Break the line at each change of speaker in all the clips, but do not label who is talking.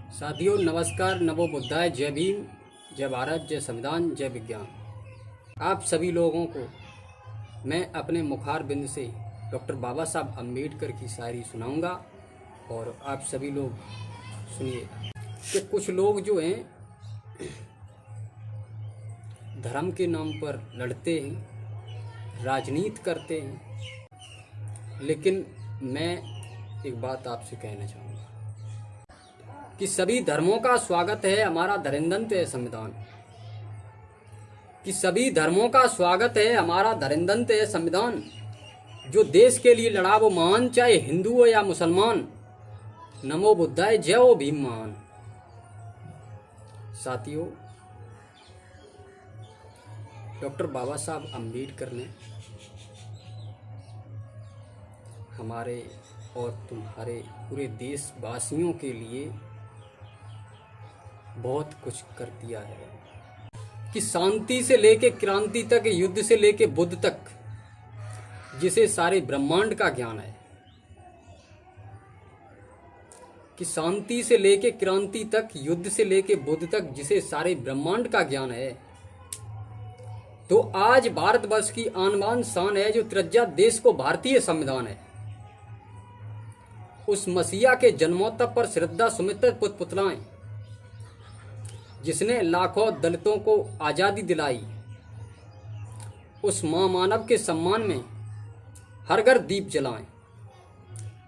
साथियों नमस्कार, नमो बुद्धाय, जय भीम, जय भारत, जय संविधान, जय विज्ञान। आप सभी लोगों को मैं अपने मुखार बिंद से डॉक्टर बाबा साहब अम्बेडकर की शायरी सुनाऊंगा और आप सभी लोग सुनिए। कि कुछ लोग जो हैं धर्म के नाम पर लड़ते हैं, राजनीति करते हैं, लेकिन मैं एक बात आपसे कहना चाहूँगा कि सभी धर्मों का स्वागत है हमारा धरिंदंत है संविधान। कि सभी धर्मों का स्वागत है हमारा धरिंदंत है संविधान। जो देश के लिए लड़ा वो महान, चाहे हिंदू हो या मुसलमान। नमो बुद्धाय, जय हो भीम महान। साथियों, डॉक्टर बाबा साहब अम्बेडकर ने हमारे और तुम्हारे पूरे देशवासियों के लिए बहुत कुछ कर दिया है। कि शांति से लेके क्रांति तक, युद्ध से लेके बुद्ध तक, जिसे सारे ब्रह्मांड का ज्ञान है। कि शांति से लेके क्रांति तक, युद्ध से लेके बुद्ध तक, जिसे सारे ब्रह्मांड का ज्ञान है। तो आज भारतवर्ष की आन बान शान है जो त्रिज्या देश को भारतीय संविधान है। उस मसीहा के जन्मोत्सव पर श्रद्धा सुमित पुतलाएं, जिसने लाखों दलितों को आज़ादी दिलाई। उस महामानव के सम्मान में हर घर दीप जलाएं।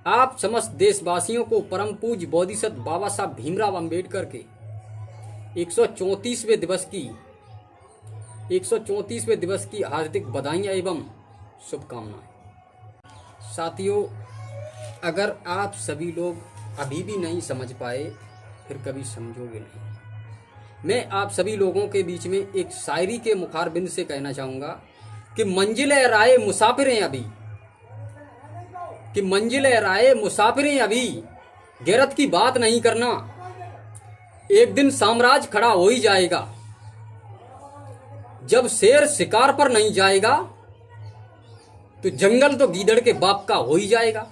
आप समस्त देशवासियों को परम पूज्य बोधिसत्व बाबा साहब भीमराव अंबेडकर के 134वें दिवस की हार्दिक बधाइयाँ एवं शुभकामनाएं। साथियों, अगर आप सभी लोग अभी भी नहीं समझ पाए, फिर कभी समझोगे नहीं। मैं आप सभी लोगों के बीच में एक शायरी के मुखारबिंद से कहना चाहूँगा कि मंजिल-ए राहे मुसाफिरें अभी, कि मंजिल-ए राहे मुसाफिरें अभी, गैरत की बात नहीं करना, एक दिन साम्राज्य खड़ा हो ही जाएगा। जब शेर शिकार पर नहीं जाएगा तो जंगल तो गीदड़ के बाप का हो ही जाएगा।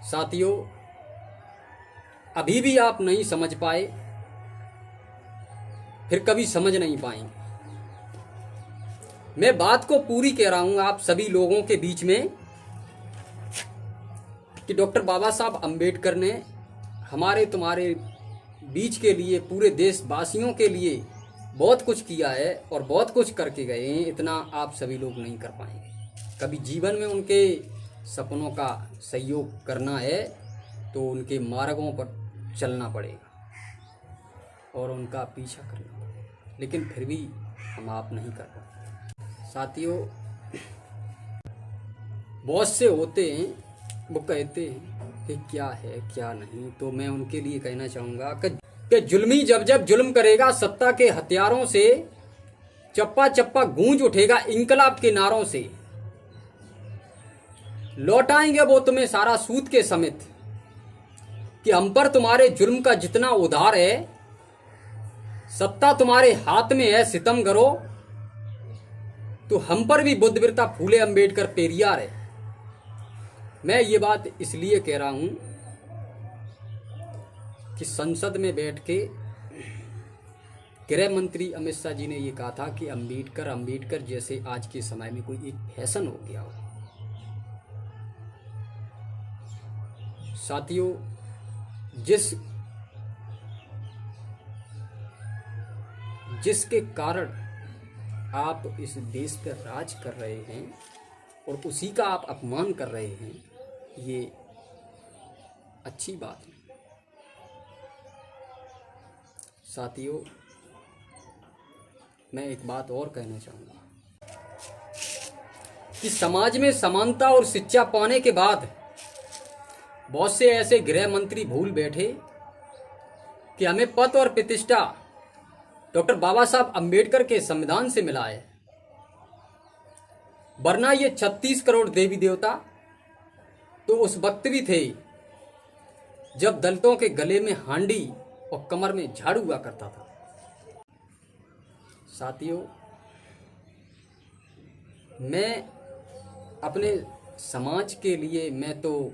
साथियों, अभी भी आप नहीं समझ पाए, फिर कभी समझ नहीं पाएंगे। मैं बात को पूरी कह रहा हूं आप सभी लोगों के बीच में कि डॉक्टर बाबा साहब अम्बेडकर ने हमारे तुम्हारे बीच के लिए, पूरे देशवासियों के लिए बहुत कुछ किया है और बहुत कुछ करके गए हैं। इतना आप सभी लोग नहीं कर पाएंगे। कभी जीवन में उनके सपनों का सहयोग करना है तो उनके मार्गों पर चलना पड़ेगा और उनका पीछा करना पड़ेगा, लेकिन फिर भी हम आप नहीं कर पाते। साथियों, बहुत से होते हैं वो कहते हैं कि क्या है क्या नहीं, तो मैं उनके लिए कहना चाहूँगा कि जुल्मी जब जब जुल्म करेगा सत्ता के हथियारों से, चप्पा चप्पा गूंज उठेगा इंकलाब के नारों से। लौटाएंगे वो तुम्हें सारा सूद के समेत, कि हम पर तुम्हारे जुल्म का जितना उधार है, सत्ता तुम्हारे हाथ में है सितम करो, तो हम पर भी बुद्ध वीरता फूले अंबेडकर पेरियार है। मैं ये बात इसलिए कह रहा हूं कि संसद में बैठ के गृह मंत्री अमित शाह जी ने ये कहा था कि अंबेडकर जैसे आज के समय में कोई एक फैशन हो गया हो। साथियों, जिसके कारण आप इस देश पर राज कर रहे हैं और उसी का आप अपमान कर रहे हैं, ये अच्छी बात नहीं। साथियों, मैं एक बात और कहना चाहूँगा कि समाज में समानता और शिक्षा पाने के बाद बहुत से ऐसे गृह मंत्री भूल बैठे कि हमें पद और प्रतिष्ठा डॉक्टर बाबा साहब अम्बेडकर के संविधान से मिला है, वरना ये 36 करोड़ देवी देवता तो उस वक्त भी थे जब दलितों के गले में हांडी और कमर में झाड़ू हुआ करता था। साथियों, मैं अपने समाज के लिए, मैं तो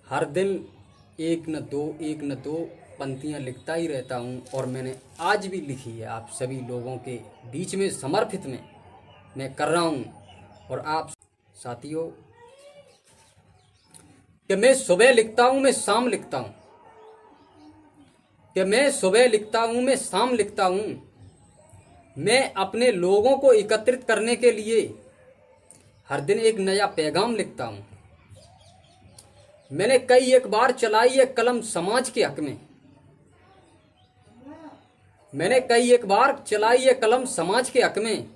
हर दिन एक न दो पंक्तियाँ लिखता ही रहता हूँ और मैंने आज भी लिखी है आप सभी लोगों के बीच में समर्पित में मैं कर रहा हूँ। और आप साथियों कि मैं सुबह लिखता हूँ, मैं शाम लिखता हूँ, कि मैं सुबह लिखता हूँ, मैं शाम लिखता हूँ। मैं अपने लोगों को एकत्रित करने के लिए हर दिन एक नया पैगाम लिखता हूँ। मैंने कई एक बार चलाई है कलम समाज के हक में, मैंने कई एक बार चलाई है कलम समाज के हक में।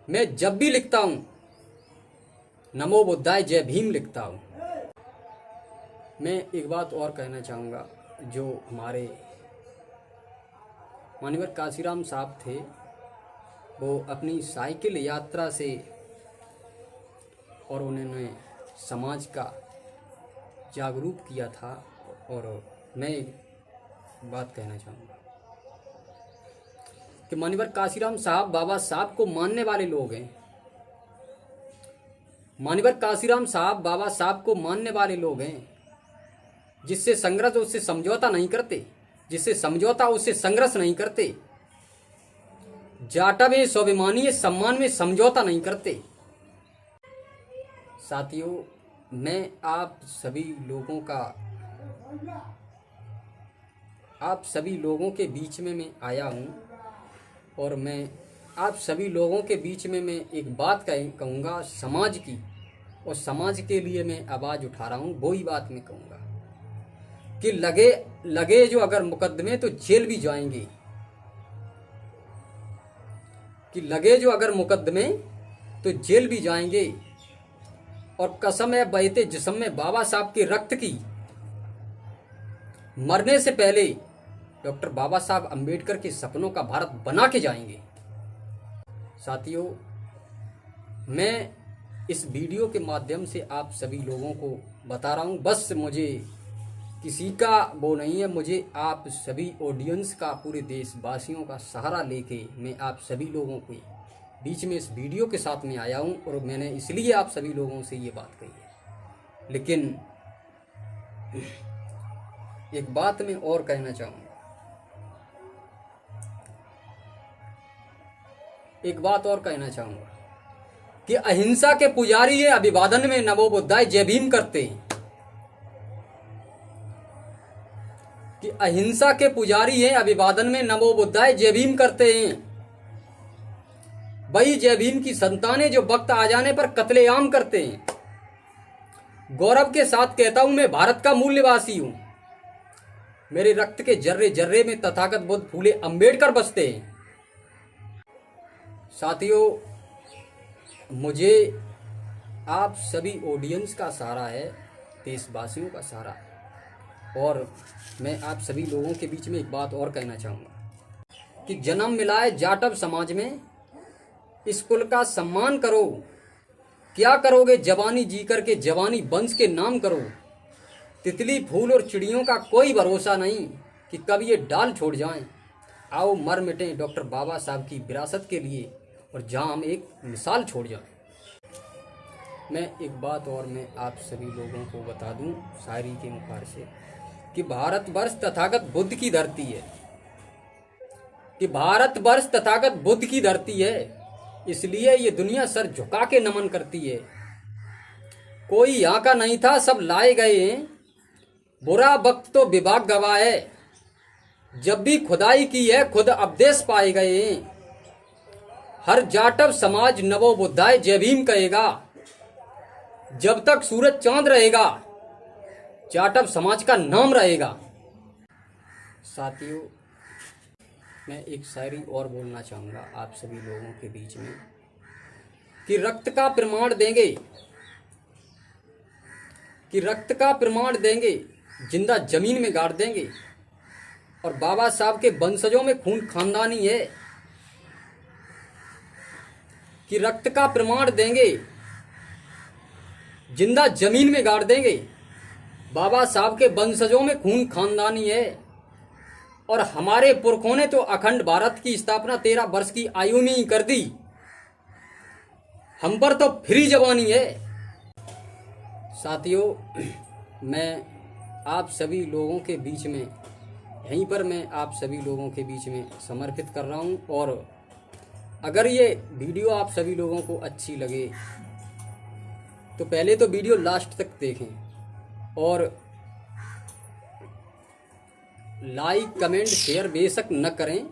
मैं जब भी लिखता हूँ नमो बुद्धाय जय भीम लिखता हूँ। मैं एक बात और कहना चाहूँगा, जो हमारे माननीय काशीराम साहब थे, वो अपनी साइकिल यात्रा से और उन्होंने समाज का जागरूक किया था। और मैं एक बात कहना चाहूँगा कि माननीय काशीराम साहब बाबा साहब को मानने वाले लोग हैं। माननीय काशीराम साहब बाबा साहब को मानने वाले लोग हैं। जिससे संघर्ष उससे समझौता नहीं करते, जिससे समझौता उससे संघर्ष नहीं करते। जाटा में स्वाभिमानी सम्मान में समझौता नहीं करते। साथियों, मैं आप सभी लोगों के बीच में मैं आया हूँ और मैं आप सभी लोगों के बीच में मैं एक बात कहूँगा समाज की, और समाज के लिए मैं आवाज़ उठा रहा हूँ। वही बात मैं कहूँगा कि लगे जो अगर मुकदमे तो जेल भी जाएंगे, कि लगे जो अगर मुकदमे तो जेल भी जाएंगे। और कसम है बहते जिस्म में बाबा साहब के रक्त की, मरने से पहले डॉक्टर बाबा साहब अंबेडकर के सपनों का भारत बना के जाएंगे। साथियों, मैं इस वीडियो के माध्यम से आप सभी लोगों को बता रहा हूँ, बस मुझे किसी का वो नहीं है, मुझे आप सभी ऑडियंस का, पूरे देशवासियों का सहारा लेके मैं आप सभी लोगों के बीच में इस वीडियो के साथ में आया हूँ। और मैंने इसलिए आप सभी लोगों से ये बात कही है। लेकिन एक बात मैं और कहना चाहूँगा, कि अहिंसा के पुजारी ये अभिवादन में नमो बुद्धाय जय भीम करते हैं, कि अहिंसा के पुजारी हैं अभिवादन में नमो बुद्धाय जय भीम करते हैं। वही जय भीम की संतानें जो वक्त आ जाने पर कत्लेआम करते हैं। गौरव के साथ कहता हूं मैं भारत का मूल निवासी हूं। मेरे रक्त के जर्रे जर्रे में तथागत बुद्ध फूले अंबेडकर बसते हैं। साथियों, मुझे आप सभी ऑडियंस का सहारा है, देशवासियों का सहारा है। और मैं आप सभी लोगों के बीच में एक बात और कहना चाहूँगा कि जन्म मिला है जाटव समाज में, इस कुल का सम्मान करो। क्या करोगे जवानी जी करके, जवानी वंश के नाम करो। तितली फूल और चिड़ियों का कोई भरोसा नहीं कि कब ये डाल छोड़ जाएं। आओ मर मिटें डॉक्टर बाबा साहब की विरासत के लिए, और जहां हम एक मिसाल छोड़ जाएं। मैं एक बात और मैं आप सभी लोगों को बता दूं शायरी के मुखार से, कि भारतवर्ष तथागत बुद्ध की धरती है, कि भारतवर्ष तथागत बुद्ध की धरती है। इसलिए ये दुनिया सर झुका के नमन करती है। कोई यहाँ का नहीं था, सब लाए गए हैं। बुरा वक्त तो विभाग गवाह है, जब भी खुदाई की है खुद उपदेश पाए गए हैं। हर जाटव समाज नमो बुद्धाय जय भीम कहेगा। जब तक सूरज चांद रहेगा जाटव समाज का नाम रहेगा। साथियों, मैं एक शायरी और बोलना चाहूँगा आप सभी लोगों के बीच में, कि रक्त का प्रमाण देंगे, कि रक्त का प्रमाण देंगे, जिंदा जमीन में गाड़ देंगे। और बाबा साहब के वंशजों में खून खानदानी है, कि रक्त का प्रमाण देंगे, जिंदा जमीन में गाड़ देंगे। बाबा साहब के वंशजों में खून खानदानी है। और हमारे पुरखों ने तो अखंड भारत की स्थापना 13 वर्ष की आयु में ही कर दी। हम पर तो फ्री जवानी है। साथियों, मैं आप सभी लोगों के बीच में, यहीं पर मैं आप सभी लोगों के बीच में समर्पित कर रहा हूँ। और अगर ये वीडियो आप सभी लोगों को अच्छी लगे तो पहले तो वीडियो लास्ट तक देखें और लाइक कमेंट शेयर बेशक न करें,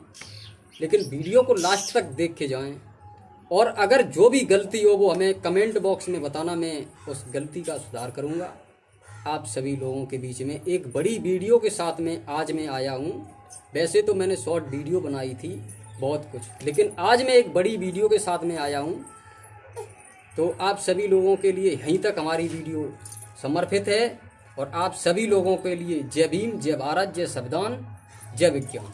लेकिन वीडियो को लास्ट तक देख के जाएं। और अगर जो भी गलती हो वो हमें कमेंट बॉक्स में बताना, मैं उस गलती का सुधार करूंगा। आप सभी लोगों के बीच में एक बड़ी वीडियो के साथ में आज मैं आया हूं। वैसे तो मैंने शॉर्ट वीडियो बनाई थी बहुत कुछ, लेकिन आज मैं एक बड़ी वीडियो के साथ में आया हूं। तो आप सभी लोगों के लिए यहीं तक हमारी वीडियो समर्पित है। और आप सभी लोगों के लिए जय भीम, जय भारत, जय संविधान, जय विज्ञान।